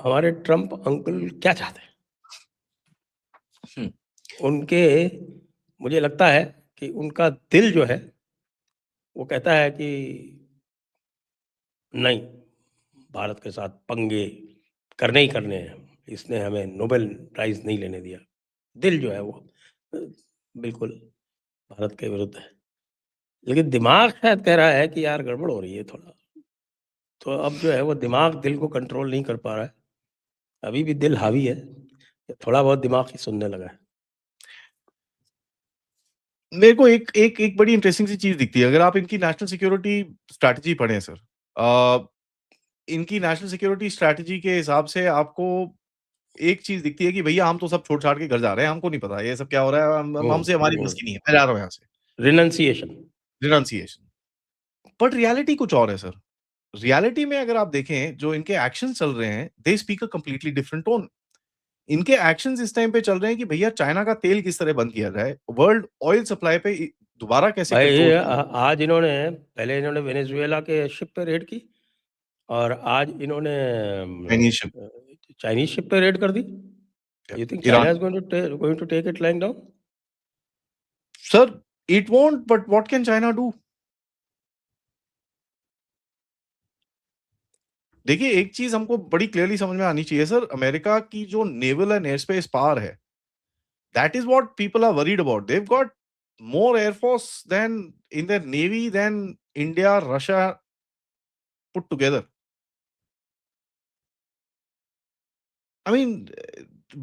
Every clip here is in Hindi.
हमारे ट्रम्प अंकल क्या चाहते हैं? उनके मुझे लगता है कि उनका दिल जो है वो कहता है कि नहीं, भारत के साथ पंगे करने ही करने हैं, इसने हमें नोबेल प्राइज़ नहीं लेने दिया। दिल जो है वो बिल्कुल भारत के विरुद्ध है। लेकिन दिमाग शायद कह रहा है कि यार गड़बड़ हो रही है थोड़ा। तो अब जो है वो दिमाग दिल को कंट्रोल नहीं कर पा रहा है। अभी भी दिल हावी है, थोड़ा बहुत दिमाग ही सुनने लगा है। मेरे को एक बड़ी इंटरेस्टिंग सी चीज़ दिखती है, अगर आप इनकी नेशनल सिक्योरिटी स्ट्रैटेजी पढ़ें सर, इनकी नेशनल सिक्योरिटी स्ट्रैटेजी के हिसाब से आपको एक चीज़ दिखती है कि भैया हम तो सब छोड़-छाड़ के घर जा रहे हैं, हमको नहीं पता ये सब क्या हो रहा है, हमसे हमारी बस की नहीं है, मैं जा रहा हूँ यहाँ से। रिनंसिएशन। रिनंसिएशन। बट रियलिटी कुछ और है सर। रियलिटी में अगर आप देखें, जो इनके एक्शंस चल रहे हैं, they speak a completely different tone. इनके एक्शंस इस टाइम पे चल रहे हैं कि भैया चाइना का तेल किस तरह बंद किया जाए, वर्ल्ड ऑयल सप्लाई पे दोबारा कैसे भाई कंट्रोल। आज इन्होंने पहले इन्होंने वेनेजुएला के शिप पे रेड की और आज इन्होंने चाइनीज शिप, चाइनीज शिप पे रेड कर दी। You think Iran. China is going to take it lying down? Sir, it won't, but what can China do? देखिए, एक चीज हमको बड़ी क्लियरली समझ में आनी चाहिए सर, अमेरिका की जो naval and air space power है, that is what people are worried about. They've got more air force than in their navy than India, Russia put together. I mean,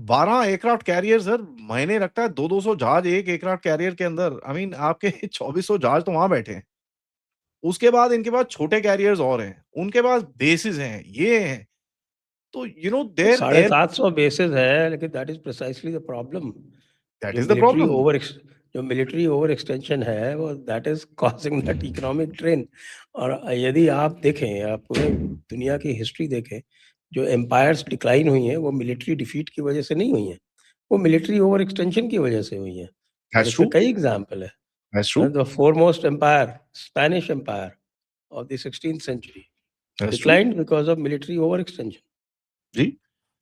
12 aircraft carrier sir, महीने लगता है 200 जहाज एक एयरक्राफ्ट कैरियर के अंदर। आई मीन आपके 2400 जहाज तो वहां बैठे हैं। उसके बाद इनके पास छोटे कैरियर्स और हैं, उनके पास बेसिस हैं, ये हैं। तो you know there are, 750 bases है, लेकिन that is precisely the problem. That जो is the problem. Military over extension है वो that is causing that economic drain. और यदि आप देखें, आप पूरे दुनिया की हिस्ट्री देखें, जो एम्पायर्स डिक्लाइन हुई हैं वो मिलिट्री डिफीट की वजह से नहीं हुई हैं, वो मिलिट्री ओवर एक्सटेंशन की वजह से हुई हैं। और दैट्स इसके ट्रू, कई एग्जाम्पल है। That's true, the foremost empire, Spanish empire of the 16th century, that's true. Declined because of military over extension. जी,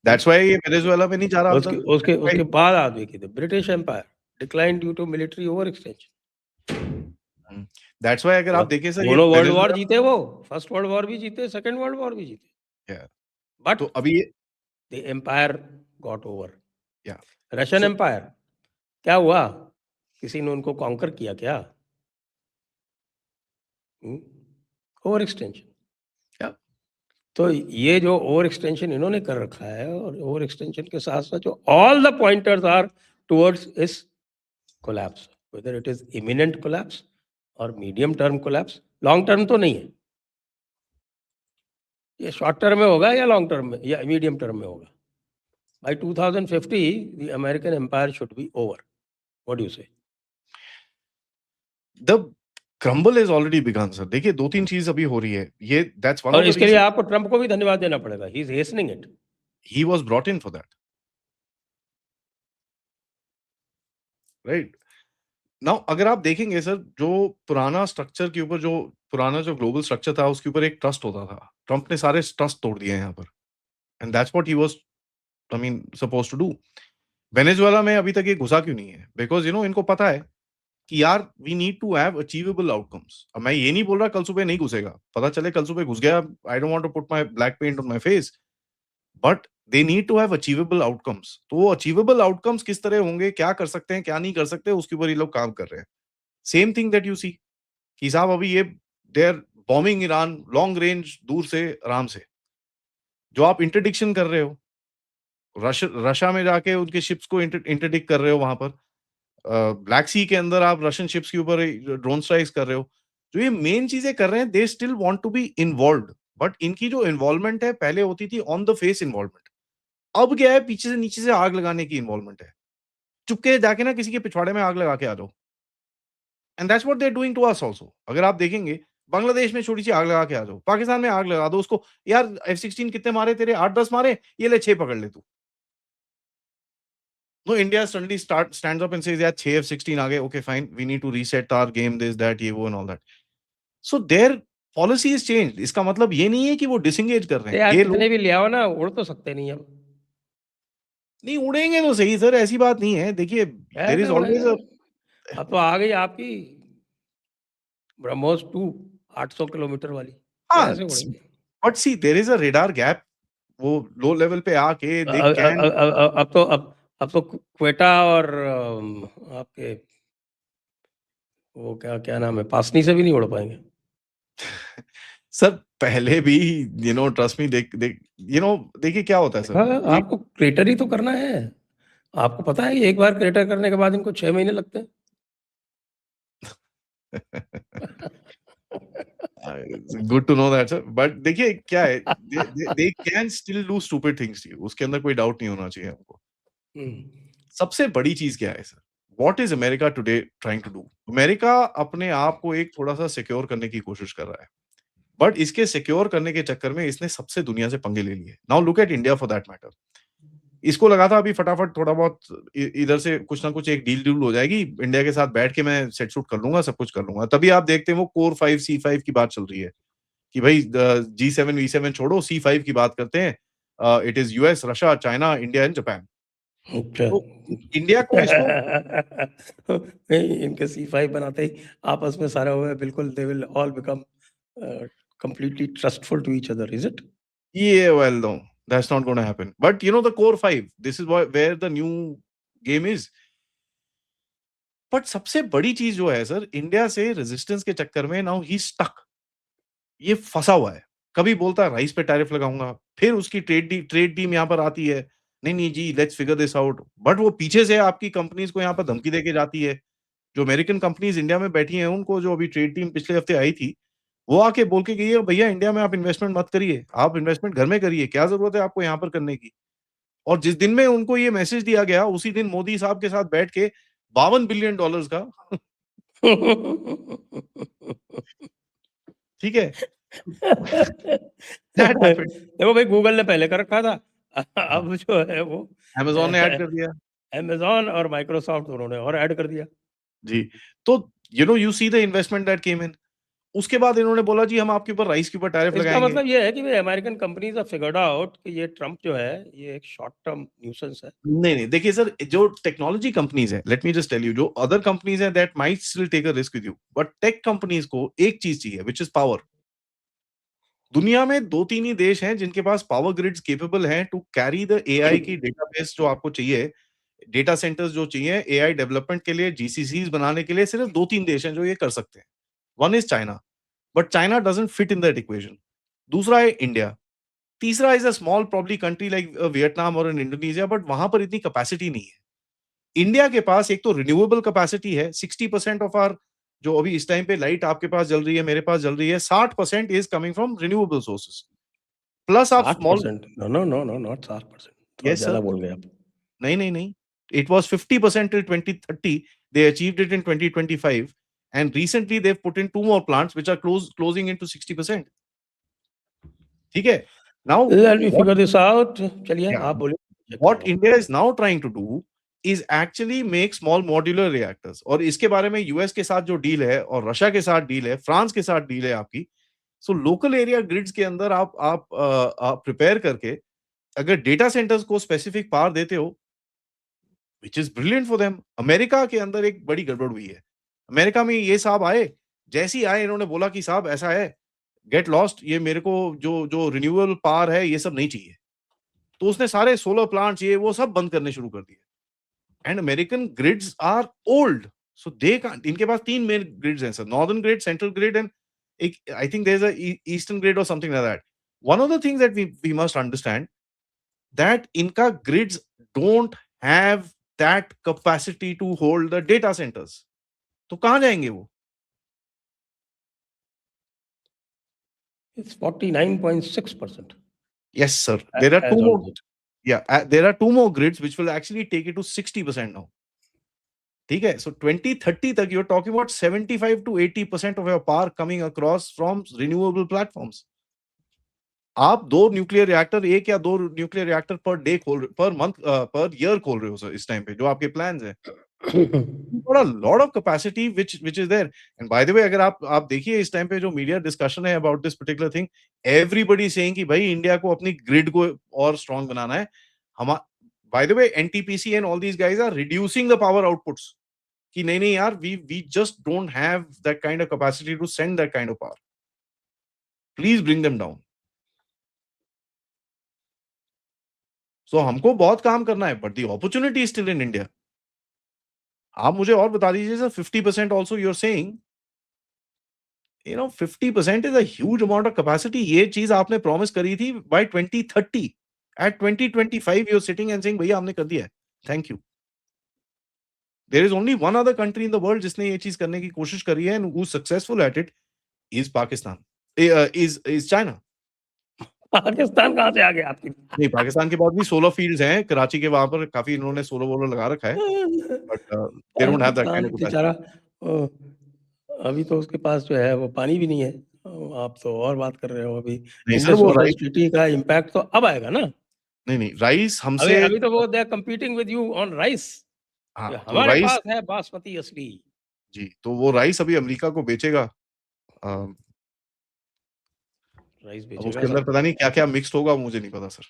दैट्स व्हाई ये वेनेजुएला में नहीं जा रहा अब उसके तक। उसके उसके बाद आप देखिए थे British empire decline due to military over extension. That's why अगर आप देखिए सर, ये दोनों वर्ल्ड वॉर वेनेजुएला। जीते, वो फर्स्ट वर्ल्ड वॉर भी जीते, सेकंड वर्ल्ड वॉर भी जीते, या, तो बट अभी ये, द एम्पायर गॉट ओवर। या, रशियन सो एम्पायर क्या हुआ? किसी ने उनको कॉन्कर किया क्या? Over extension. या, तो ये जो ओवर एक्सटेंशन इन्होंने कर रखा है, और ओवर एक्सटेंशन के साथ साथ जो all the pointers are towards इस collapse, whether it is imminent collapse और medium term collapse. Long term तो नहीं है, ये शॉर्ट टर्म में होगा या लॉन्ग टर्म में या मीडियम टर्म में होगा। By 2050 the American empire should be over. What do you say? The crumble is already begun sir. देखिए 2-3 चीज अभी हो रही है, ये दैट्स वन और ऑफ द इसके लिए रीजन आपको ट्रंप को भी धन्यवाद देना पड़ेगा, he is hastening it. He was brought in for that, right. Now अगर आप देखेंगे सर, जो पुराना स्ट्रक्चर के ऊपर, जो पुराना जो ग्लोबल स्ट्रक्चर था, उसके ऊपर एक ट्रस्ट होता था। ट्रम्प ने सारे ट्रस्ट तोड़ दिए हैं यहाँ पर, and that's what he was, I mean, supposed to do. Venezuela में अभी तक ये घुसा क्यों नहीं है? बिकॉज़ इनको पता है कि यार we need to have achievable outcomes. अब मैं ये नहीं बोल रहा कल सुबह नहीं घुसेगा, पता चले कल सुबह घुस गया, I don't want to put my black paint on my face, but they need to have achievable outcomes. तो वो अचीवेबल आउटकम्स किस तरह होंगे, क्या कर सकते हैं, क्या नहीं कर सकते, उसके ऊपर ये लोग काम कर रहे हैं। Same thing that you see कि साहब अभी ये they are bombing Iran long range, दूर से आराम से। जो आप इंटरडिक्शन कर रहे हो, रशिया में जाके उनके शिप्स को इंटरडिक्ट कर रहे हो वहां पर, ब्लैक सी के अंदर आप रशियन शिप्स के ऊपर ड्रोन स्ट्राइक्स कर रहे हो। जो ये मेन चीजें कर रहे हैं, they still want to be involved, but इनकी जो इन्वॉल्वमेंट है पहले होती थी ऑन द फेस इन्वॉल्वमेंट, अब क्या है, पीछे से नीचे से आग लगाने की इन्वॉल्वमेंट है। चुपके जाके ना किसी के पिछवाड़े में आग लगा के आ जाओ, and that's what they are doing to us also. अगर आप देखेंगे, बांग्लादेश में छोटी सी आग लगा के आ जाओ, पाकिस्तान में आग लगा दो उसको, यार F-16 कितने मारे तेरे, 8-10 मारे, ये ले 6 पकड़ ले तू। No, India suddenly stands up and says यार 6 F-16 आ गए, okay fine, we need to reset our game, this that ये वो and all that. So their policy is changed. इसका मतलब ये नहीं है कि वो डिसएंगेज कर रहे हैं। यार ये कितने लोग भी ले आओ ना, उड़ तो सकते नहीं हम। नहीं उड़ेंगे तो सही सर, ऐसी बात नहीं है। देखिए देयर कैसे इज ऑलवेज उड़ेंगे? अ अब तो आ गई आपकी ब्रह्मोस 2 800 किलोमीटर वाली, हाँ, कैसे उड़ेंगे? But see there is a radar gap. वो लो लेवल पे आके दे कैन अब तो क्वेटा और आपके वो क्या नाम है, पासनी से भी नहीं उड़ पाएंगे। सर पहले भी ट्रस्ट मी देख देख देखिए क्या होता है सर। हाँ, आपको क्रेटर ही तो करना है। आपको पता है कि एक बार क्रेटर करने के बाद इनको 6 महीने लगते हैं। Good to know that sir. But देखिए क्या है, they can still do stupid things to you, उसके अंदर कोई डाउट नहीं होना चाहिए हमको। हम्म। सबसे बड़ी चीज क्या है sir? What is America today trying to do? America अपने आप को एक थोड़ा सा सिक्योर करने की कोशिश कर रहा है, बट इसके सिक्योर करने के चक्कर में इसने सबसे दुनिया से पंगे ले लिए। Now look at India for that matter. इसको लगा था अभी फटाफट थोड़ा बहुत इधर से कुछ ना कुछ एक डील डील हो जाएगी, इंडिया के साथ बैठ के मैं सेट शूट कर लूंगा, सब कुछ कर लूंगा। तभी आप देखते हैं वो कोर 5 C5 की बात चल रही है कि भाई G7 V7 छोड़ो, C5 की बात करते हैं। It is US, Russia, China, India and Japan. अच्छा। तो इंडिया को इसको नहीं, इनके C5 बनाते ही आपस में सारे हुए बिल्कुल, they will all become completely trustful to each other, is it? Yeah, well, no, that's not going to happen. But the core five, this is where the new game is. But सबसे बड़ी चीज जो है सर, इंडिया से रेजिस्टेंस के चक्कर में नाउ ही स्टक। ये फंसा हुआ है। कभी बोलता है राइस पे टैरिफ लगाऊंगा, फिर उसकी ट्रेड टीम यहाँ पर आती है, नहीं नहीं जी let's figure this out. But वो पीछे से आपकी कंपनीज को यहाँ पर धमकी देके जाती है। जो अमेरिकन कंपनीज इंडिया में बैठी हैं, उनको जो अभी ट्रेड टीम पिछले हफ्ते आई थी, वो आके बोल के गई है, भैया इंडिया में आप इन्वेस्टमेंट मत करिए, आप इन्वेस्टमेंट घर में करिए, क्या जरूरत है आपको यहाँ पर करने की। और जिस दिन में उनको ये मैसेज दिया गया, उसी दिन मोदी साहब के साथ बैठ के $52 बिलियन का ठीक है दैट हैपेंड। देखो भाई, गूगल ने पहले कर रखा था। हाँ, अब जो है वो अमेज़न ने ऐड कर दिया। अमेज़न और माइक्रोसॉफ्ट दोनों ने और ऐड कर दिया। जी, तो you see the investment that came in. उसके बाद इन्होंने बोला जी हम आपके ऊपर राइस के ऊपर टैरिफ इसका लगाएँगे। मतलब ये है कि भाई American companies have figured out कि ये ट्रम्प जो है, ये एक शॉर्ट टर्म न्यूसेंस है। नहीं, नहीं, देखिए सर, जो टेक्नोलॉजी कंपनीज़ हैं, let me just tell you, जो अदर कंपनीज़ हैं that might still take a risk with you, but tech companies को एक चीज़ चाहिए व्हिच इज़ पावर। दुनिया में 2-3 ही देश हैं जिनके पास पावर ग्रिड्स कैपेबल हैं टू कैरी द एआई की डेटाबेस जो आपको चाहिए, डेटा सेंटर्स जो चाहिए एआई डेवलपमेंट के लिए, जीसीसीज़ बनाने के लिए, सिर्फ 2-3 देश हैं जो ये कर सकते हैं। One is China, but China doesn't fit in that equation. दूसरा है इंडिया, तीसरा is a small probably country like Vietnam और इन इंडोनेशिया, बट वहाँ पर इतनी कैपेसिटी नहीं है। इंडिया के पास एक तो रिन्यूएबल कैपेसिटी है, 60% ऑफ आवर जो अभी इस टाइम पे लाइट आपके पास जल रही है, मेरे पास जल रही है, 60% is coming from renewable sources. Plus आप small 60%? No, no, no, no, not 60%, थोड़ा यस सर। ज़्यादा बोल गए आप। नहीं, नहीं, नहीं। It was 50% till 2030. They achieved it in 2025, and recently they've put in 2 more plants which are closing into 60%. ठीक है? Now let me what figure this out. चलिए yeah, आप बोलिए, चेक what करूँगा। India is now trying to do is actually make small modular reactors, और इसके बारे में यूएस के साथ जो डील है और रशिया के साथ डील है, फ्रांस के साथ डील है आपकी। सो लोकल एरिया ग्रिड्स के अंदर आप प्रिपेयर करके अगर डेटा सेंटर्स को स्पेसिफिक पावर देते हो, which is brilliant for them. America के अंदर एक बड़ी गड़बड़ हुई है। अमेरिका में ये साहब आए, जैसे ही आए इन्होंने बोला कि साहब ऐसा है, गेट लॉस्ट, ये मेरे को जो जो रिन्यूएबल पावर है ये सब नहीं चाहिए। तो उसने सारे सोलर प्लांट्स ये वो सब बंद करने शुरू कर दिए। And American grids are old, so they can't. इनके पास 3 मेन ग्रिड्स हैं sir, northern grid, central grid and एक I think there is a eastern grid और something like that. One of the things that we must understand that Inca grids don't have that capacity to hold the data centers. तो कहाँ जाएंगे वो? It's 49.6% Yes, sir. There are two as on more. Date. Yeah, there are two more grids which will actually take it to 60% now. ठीक है? So 2030 तक you're talking about 75 to 80% of your power coming across from renewable platforms. आप 2 न्यूक्लियर रिएक्टर, 1 या 2 न्यूक्लियर रिएक्टर पर डे खोल, पर मंथ, पर ईयर खोल रहे हो सर इस टाइम पे जो आपके प्लान्स हैं। got a lot of capacity which is there. And by the way, अगर आप देखिए इस टाइम पे जो मीडिया डिस्कशन है about this particular thing, everybody saying कि भाई इंडिया को अपनी ग्रिड को और स्ट्रांग बनाना है. हम by the way NTPC and all these guys are reducing the power outputs कि नहीं यार, we just don't have that kind of capacity to send that kind of power. Please bring them down. So हमको बहुत काम करना है, but the opportunity is still in India. आप मुझे और बता दीजिए sir, 50% also you are saying, 50% is a huge amount of capacity. ये चीज आपने प्रॉमिस करी थी by 2030. At 2025 you are sitting and saying भैया हमने कर दिया है, thank you. There is only one other country in the world जिसने ये चीज करने की कोशिश करी है and who successful at it is Pakistan, is China. Pakistan कहाँ से आ गया आपकी? नहीं, पाकिस्तान के पास भी सोलर फील्ड्स हैं, कराची के वहां पर काफी इन्होंने सोलर वोलर लगा रखा है, but they don't have that kind Pakistan of capacity. बेचारा अभी तो उसके पास जो है वो पानी भी नहीं है. आप तो और बात कर रहे हो अभी. नहीं सर, इंडस वो वाटर राइस, ट्रीटी का इम्पैक्ट तो अब आएगा ना. नहीं राइस अभी हमसे, अभी तो वो they are competing with you on rice. हाँ तो हमारे राइस, पास है बासमती असली. जी तो वो राइस अभी अमेरिका को बेचेगा. राइस अब बेचेगा उसके अंदर सब. पता नहीं क्या क्या मिक्स्ड होगा, मुझे नहीं पता सर.